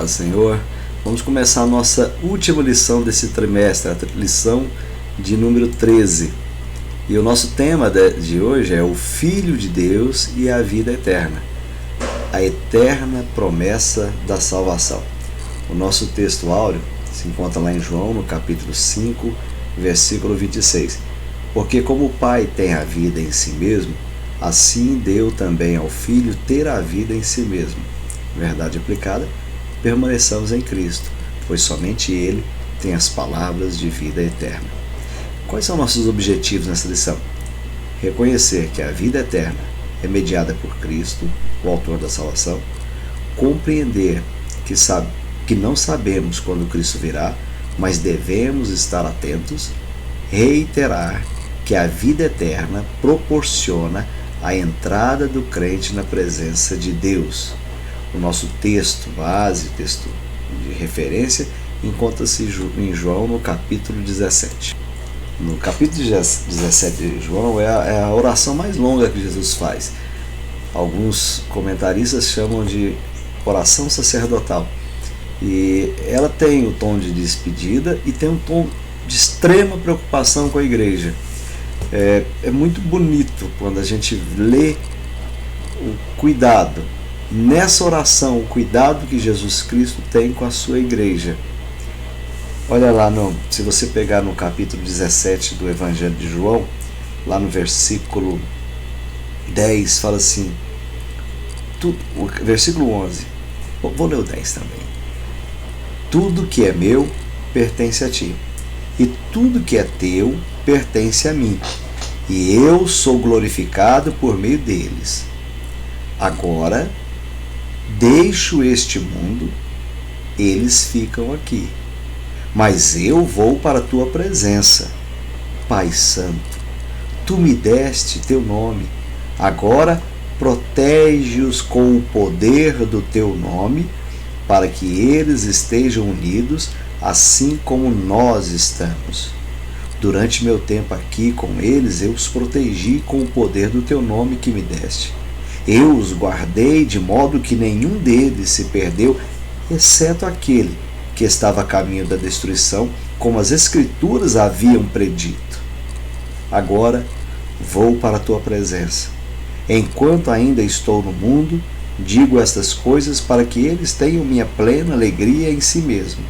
Paz do Senhor. Vamos começar a nossa última lição desse trimestre, a lição de número 13. E o nosso tema de hoje é o Filho de Deus e a vida eterna. A eterna promessa da salvação. O nosso texto áureo se encontra lá em João, no capítulo 5, versículo 26. Porque como o Pai tem a vida em si mesmo, assim deu também ao Filho ter a vida em si mesmo. Verdade aplicada, permaneçamos em Cristo, pois somente Ele tem as palavras de vida eterna. Quais são nossos objetivos nessa lição? Reconhecer que a vida eterna é mediada por Cristo, o autor da salvação, compreender que não sabemos quando Cristo virá, mas devemos estar atentos, reiterar que a vida eterna proporciona a entrada do crente na presença de Deus. O nosso texto base, texto de referência, encontra-se em João no capítulo 17. No capítulo 17 de João é a oração mais longa que Jesus faz. Alguns comentaristas chamam de oração sacerdotal. E ela tem o tom de despedida e tem um tom de extrema preocupação com a igreja. É muito bonito quando a gente lê o cuidado. Nessa oração, o cuidado que Jesus Cristo tem com a sua igreja. Olha lá, se você pegar no capítulo 17 do Evangelho de João, lá no versículo 10, fala assim, o versículo 11, vou ler o 10 também. Tudo que é meu pertence a ti, e tudo que é teu pertence a mim, e eu sou glorificado por meio deles. Agora deixo este mundo, eles ficam aqui, mas eu vou para a tua presença. Pai Santo, tu me deste teu nome, agora protege-os com o poder do teu nome, para que eles estejam unidos, assim como nós estamos. Durante meu tempo aqui com eles, eu os protegi com o poder do teu nome que me deste. Eu os guardei de modo que nenhum deles se perdeu, exceto aquele que estava a caminho da destruição, como as Escrituras haviam predito. Agora vou para a tua presença. Enquanto ainda estou no mundo, digo estas coisas para que eles tenham minha plena alegria em si mesmos.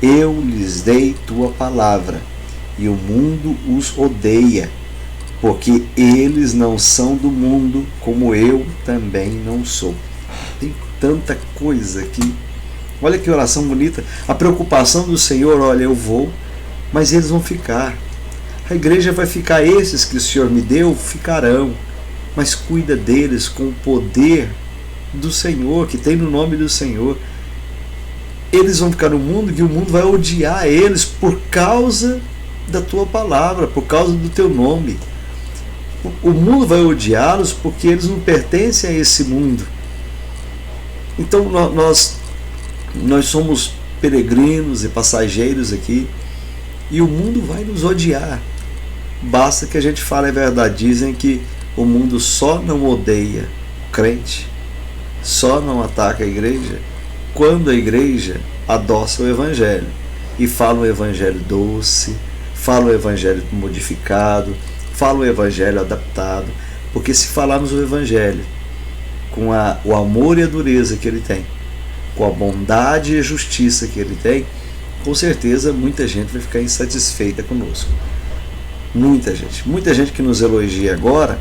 Eu lhes dei tua palavra, e o mundo os odeia, porque eles não são do mundo, como eu também não sou. Tem tanta coisa aqui. Olha que oração bonita. A preocupação do Senhor, olha, eu vou, mas eles vão ficar. A igreja vai ficar, esses que o Senhor me deu, ficarão. Mas cuida deles com o poder do Senhor, que tem no nome do Senhor. Eles vão ficar no mundo, que o mundo vai odiar eles por causa da tua palavra, por causa do teu nome. O mundo vai odiá-los porque eles não pertencem a esse mundo. Então nós somos peregrinos e passageiros aqui, e o mundo vai nos odiar. Basta que a gente fale a verdade. Dizem que o mundo só não odeia o crente, só não ataca a igreja, quando a igreja adoça o Evangelho e fala um Evangelho doce, fala um Evangelho modificado, fala o Evangelho adaptado. Porque se falarmos o Evangelho com o amor e a dureza que ele tem, com a bondade e a justiça que ele tem, com certeza muita gente vai ficar insatisfeita conosco. Muita gente que nos elogia agora,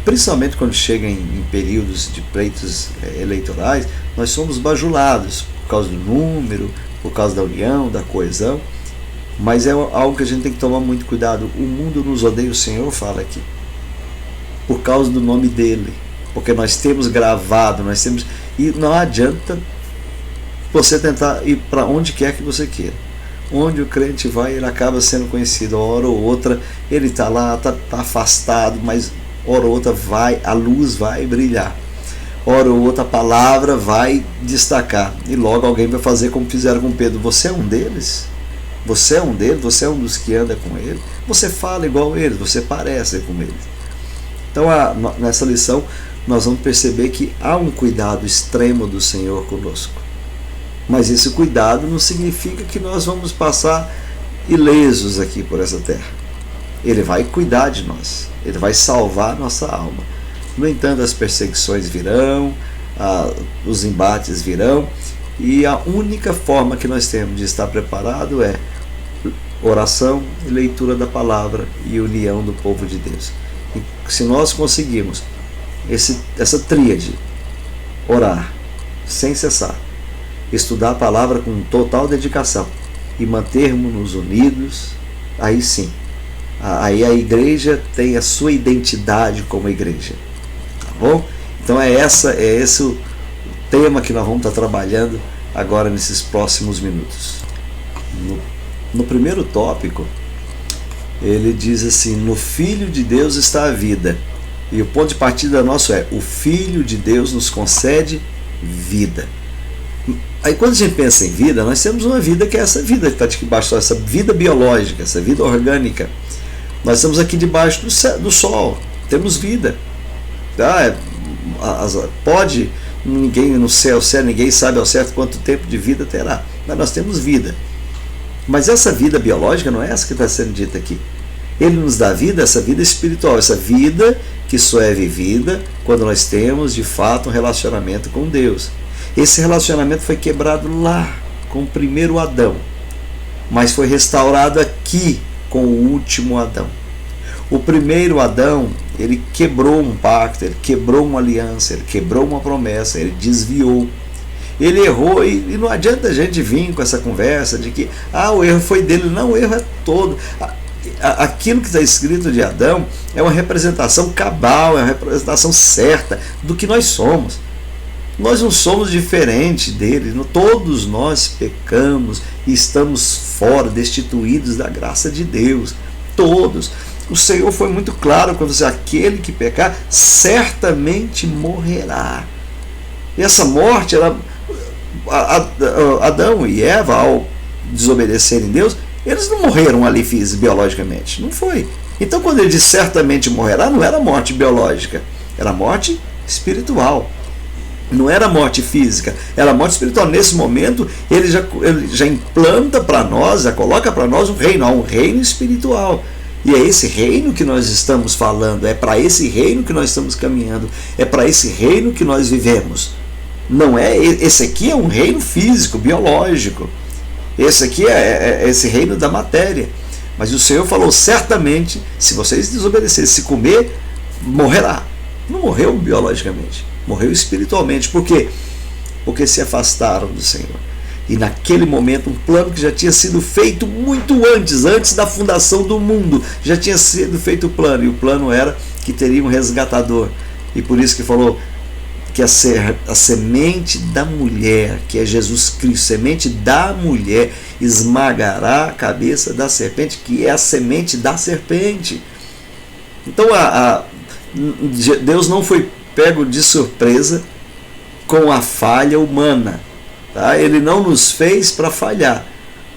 principalmente quando chega em períodos de pleitos eleitorais, nós somos bajulados por causa do número, por causa da união, da coesão. Mas é algo que a gente tem que tomar muito cuidado. O mundo nos odeia, o Senhor fala aqui, por causa do nome dele, porque nós temos gravado, e não adianta você tentar ir para onde quer que você queira. Onde o crente vai, ele acaba sendo conhecido. Hora ou outra ele está lá, está afastado, mas hora ou outra a luz vai brilhar. Hora ou outra a palavra vai destacar, e logo alguém vai fazer como fizeram com Pedro. Você é um deles? Você é um deles? Você é um dos que anda com ele? Você fala igual eles, você parece com eles. Então, nessa lição, nós vamos perceber que há um cuidado extremo do Senhor conosco. Mas esse cuidado não significa que nós vamos passar ilesos aqui por essa terra. Ele vai cuidar de nós, ele vai salvar a nossa alma. No entanto, as perseguições virão, os embates virão, e a única forma que nós temos de estar preparado é oração, leitura da palavra e união do povo de Deus. E se nós conseguirmos essa tríade, orar sem cessar, estudar a palavra com total dedicação e mantermos-nos unidos, aí sim, aí a igreja tem a sua identidade como igreja, tá bom? Então é esse o tema que nós vamos estar trabalhando agora nesses próximos minutos. No primeiro tópico, ele diz assim: no Filho de Deus está a vida. E o ponto de partida nosso é: o Filho de Deus nos concede vida. Aí quando a gente pensa em vida, nós temos uma vida que é essa vida que está aqui debaixo, essa vida biológica, essa vida orgânica. Nós estamos aqui debaixo do sol, temos vida. Pode ninguém no céu, ninguém sabe ao certo quanto tempo de vida terá, mas nós temos vida. Mas essa vida biológica não é essa que está sendo dita aqui. Ele nos dá vida, essa vida espiritual, essa vida que só é vivida quando nós temos de fato um relacionamento com Deus. Esse relacionamento foi quebrado lá com o primeiro Adão, mas foi restaurado aqui com o último Adão. O primeiro Adão, ele quebrou um pacto, ele quebrou uma aliança, ele quebrou uma promessa, ele desviou. Ele errou, e não adianta a gente vir com essa conversa de que o erro foi dele. Não, o erro é todo. Aquilo que está escrito de Adão é uma representação cabal, é uma representação certa do que nós somos. Nós não somos diferentes dele, todos nós pecamos e estamos fora, destituídos da graça de Deus, todos. O Senhor foi muito claro quando disse: aquele que pecar certamente morrerá. E essa morte, Adão e Eva, ao desobedecerem Deus, eles não morreram ali biologicamente, não foi. Então quando ele diz certamente morrerá, não era morte biológica, era morte espiritual. Não era morte física, era morte espiritual. Nesse momento, ele já implanta para nós, já coloca para nós um reino espiritual. E é esse reino que nós estamos falando, é para esse reino que nós estamos caminhando, é para esse reino que nós vivemos. Não é, esse aqui é um reino físico, biológico. Esse aqui é esse reino da matéria. Mas o Senhor falou: certamente, se vocês desobedecerem, se comer, morrerá. Não morreu biologicamente, morreu espiritualmente. Por quê? Porque se afastaram do Senhor. E naquele momento, um plano que já tinha sido feito muito antes da fundação do mundo, já tinha sido feito o plano, e o plano era que teria um resgatador. E por isso que falou que a semente da mulher, que é Jesus Cristo, semente da mulher, esmagará a cabeça da serpente, que é a semente da serpente. Então Deus não foi pego de surpresa com a falha humana. Tá? Ele não nos fez para falhar,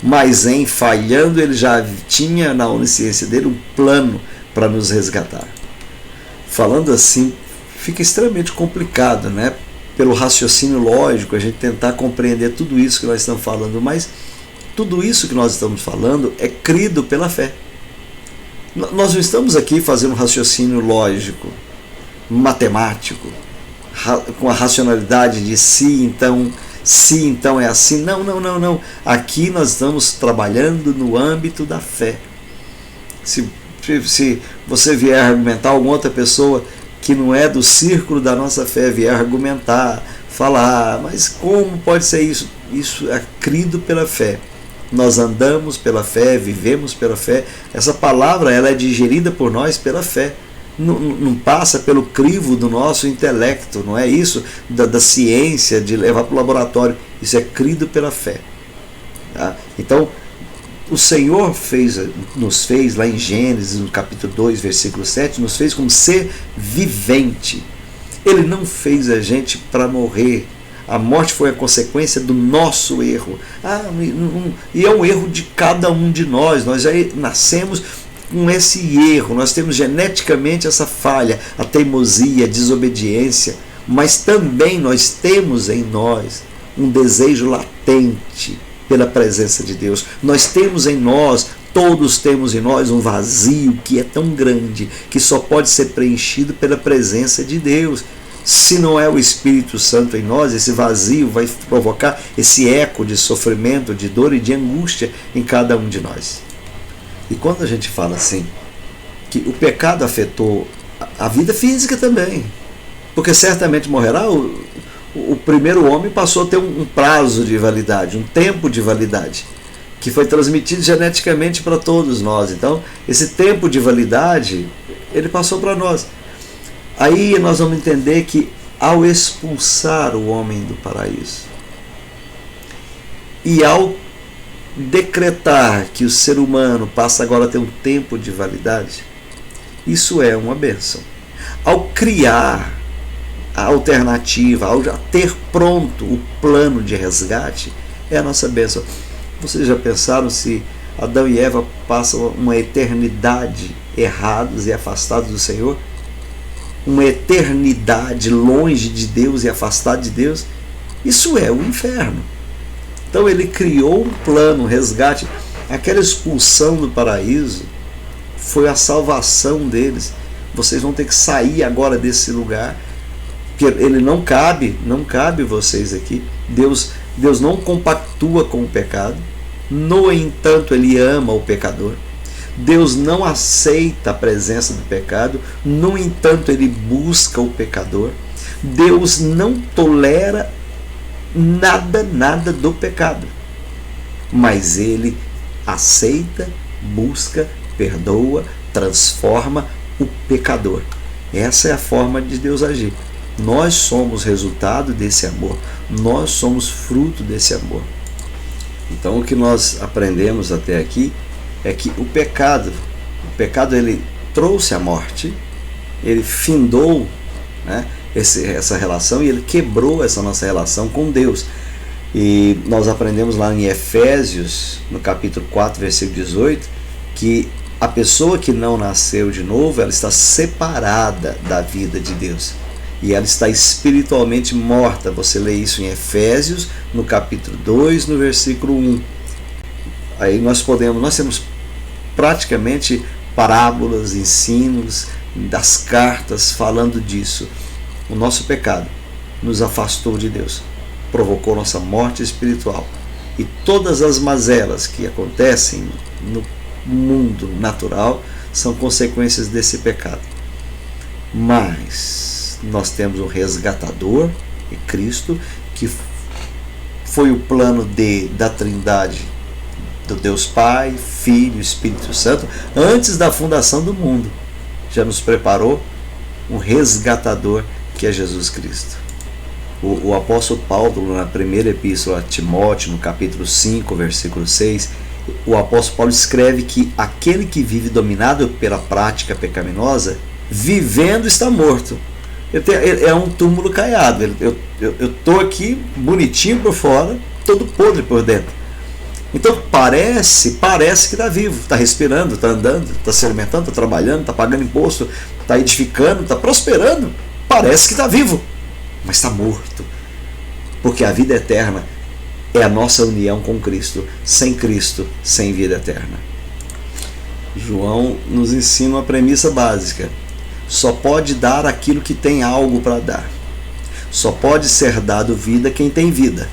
mas em falhando ele já tinha na onisciência dele um plano para nos resgatar. Falando assim, fica extremamente complicado, né? Pelo raciocínio lógico, a gente tentar compreender tudo isso que nós estamos falando, mas tudo isso que nós estamos falando é crido pela fé. Nós não estamos aqui fazendo um raciocínio lógico, matemático, com a racionalidade de se então é assim. Não. Aqui nós estamos trabalhando no âmbito da fé. Se você vier argumentar, alguma outra pessoa que não é do círculo da nossa fé vier argumentar, falar: mas como pode ser isso? Isso é crido pela fé. Nós andamos pela fé, vivemos pela fé. Essa palavra ela é digerida por nós pela fé. Não passa pelo crivo do nosso intelecto, não é isso da ciência, de levar para o laboratório. Isso é crido pela fé. Tá? Então, o Senhor nos fez, lá em Gênesis, no capítulo 2, versículo 7, nos fez como ser vivente. Ele não fez a gente para morrer. A morte foi a consequência do nosso erro. E é um erro de cada um de nós. Nós já nascemos com esse erro, nós temos geneticamente essa falha, a teimosia, a desobediência, mas também nós temos em nós um desejo latente pela presença de Deus. Nós temos em nós, todos temos em nós um vazio que é tão grande que só pode ser preenchido pela presença de Deus. Se não é o Espírito Santo em nós, esse vazio vai provocar esse eco de sofrimento, de dor e de angústia em cada um de nós. E quando a gente fala assim, que o pecado afetou a vida física também, porque certamente morrerá, o primeiro homem passou a ter um prazo de validade, um tempo de validade, que foi transmitido geneticamente para todos nós. Então, esse tempo de validade, ele passou para nós. Aí nós vamos entender que ao expulsar o homem do paraíso e ao decretar que o ser humano passa agora a ter um tempo de validade, isso é uma bênção. Ao criar a alternativa, ao já ter pronto o plano de resgate, é a nossa bênção. Vocês já pensaram se Adão e Eva passam uma eternidade errados e afastados do Senhor? Uma eternidade longe de Deus e afastado de Deus? Isso é o inferno. Então ele criou um plano, um resgate. Aquela expulsão do paraíso foi a salvação deles. Vocês vão ter que sair agora desse lugar, porque ele não cabe vocês aqui. Deus não compactua com o pecado. No entanto, ele ama o pecador. Deus não aceita a presença do pecado. No entanto, ele busca o pecador. Deus não tolera nada do pecado, mas ele aceita, busca, perdoa, transforma o pecador. Essa é a forma de Deus agir. Nós somos resultado desse amor, nós somos fruto desse amor. Então o que nós aprendemos até aqui é que o pecado ele trouxe a morte, ele findou, né, essa relação, e ele quebrou essa nossa relação com Deus. E nós aprendemos lá em Efésios, no capítulo 4, versículo 18, que a pessoa que não nasceu de novo, ela está separada da vida de Deus, e ela está espiritualmente morta. Você lê isso em Efésios, no capítulo 2, no versículo 1. Aí nós temos praticamente parábolas, ensinos das cartas falando disso. O nosso pecado nos afastou de Deus, provocou nossa morte espiritual. E todas as mazelas que acontecem no mundo natural são consequências desse pecado. Mas nós temos um resgatador, Cristo, que foi o plano da Trindade, do Deus Pai, Filho e Espírito Santo, antes da fundação do mundo. Já nos preparou um resgatador, que é Jesus Cristo. O apóstolo Paulo, na primeira epístola a Timóteo, no capítulo 5, versículo 6, o apóstolo Paulo escreve que aquele que vive dominado pela prática pecaminosa, vivendo está morto. É um túmulo caiado. Eu estou aqui bonitinho por fora, todo podre por dentro. Então parece que está vivo, está respirando, está andando, está se alimentando, está trabalhando, está pagando imposto, está edificando, está prosperando. Parece que está vivo, mas está morto. Porque a vida eterna é a nossa união com Cristo. Sem Cristo, sem vida eterna. João nos ensina uma premissa básica. Só pode dar aquilo que tem algo para dar. Só pode ser dado vida quem tem vida.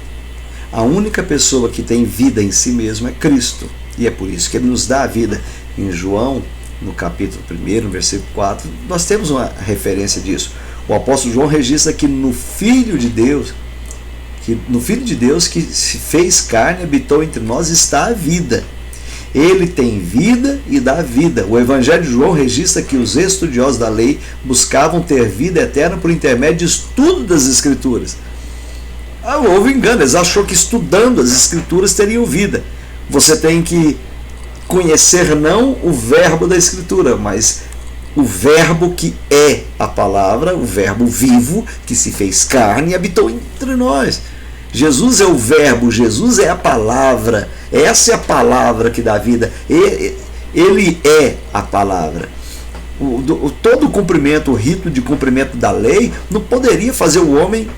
A única pessoa que tem vida em si mesmo é Cristo. E é por isso que ele nos dá a vida. Em João, no capítulo 1, no versículo 4, nós temos uma referência disso. O apóstolo João registra que no Filho de Deus que se fez carne, habitou entre nós, está a vida. Ele tem vida e dá vida. O Evangelho de João registra que os estudiosos da lei buscavam ter vida eterna por intermédio de estudo das Escrituras. Houve engano, eles acharam que estudando as Escrituras teriam vida. Você tem que conhecer não o verbo da Escritura, mas o verbo que é a palavra, o verbo vivo que se fez carne e habitou entre nós. Jesus é o verbo, Jesus é a palavra. Essa é a palavra que dá vida. Ele é a palavra. Todo o cumprimento, o rito de cumprimento da lei não poderia fazer o homem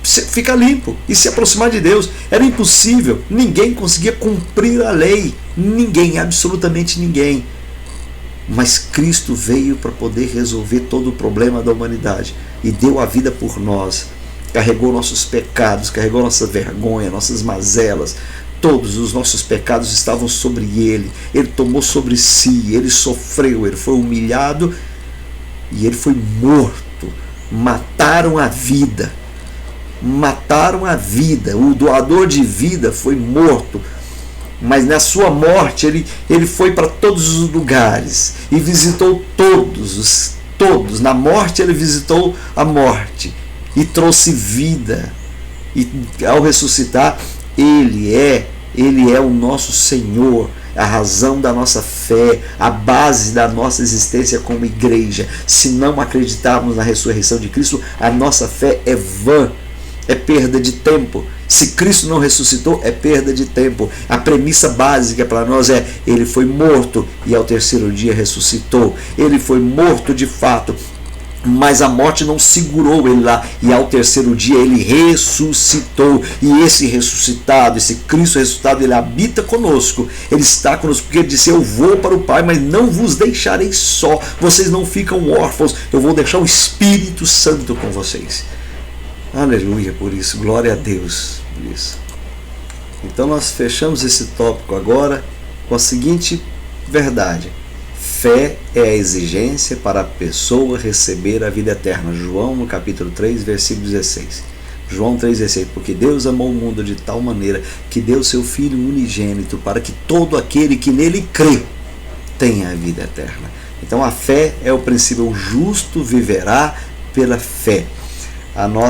ficar limpo e se aproximar de Deus. Era impossível, ninguém conseguia cumprir a lei, ninguém, absolutamente ninguém. Mas Cristo veio para poder resolver todo o problema da humanidade e deu a vida por nós, carregou nossos pecados, carregou nossa vergonha, nossas mazelas. Todos os nossos pecados estavam sobre ele, ele tomou sobre si, ele sofreu, ele foi humilhado e ele foi morto. Mataram a vida, o doador de vida foi morto, mas na sua morte ele foi para todos os lugares e visitou todos. Na morte ele visitou a morte e trouxe vida, e ao ressuscitar ele é o nosso Senhor, a razão da nossa fé, a base da nossa existência como igreja. Se não acreditarmos na ressurreição de Cristo, a nossa fé é vã, é perda de tempo. Se Cristo não ressuscitou, é perda de tempo. A premissa básica para nós é: ele foi morto e ao terceiro dia ressuscitou. Ele foi morto de fato, mas a morte não segurou ele lá, e ao terceiro dia ele ressuscitou. E esse ressuscitado, esse Cristo ressuscitado, ele habita conosco, ele está conosco, porque ele disse: eu vou para o Pai, mas não vos deixarei só, vocês não ficam órfãos, eu vou deixar o Espírito Santo com vocês. Aleluia por isso, glória a Deus por isso. Então nós fechamos esse tópico agora com a seguinte verdade: fé é a exigência para a pessoa receber a vida eterna. João no capítulo 3, versículo 16. João 3,16. Porque Deus amou o mundo de tal maneira que deu seu Filho unigênito, para que todo aquele que nele crê tenha a vida eterna. Então a fé é o princípio. O justo viverá pela fé. A nossa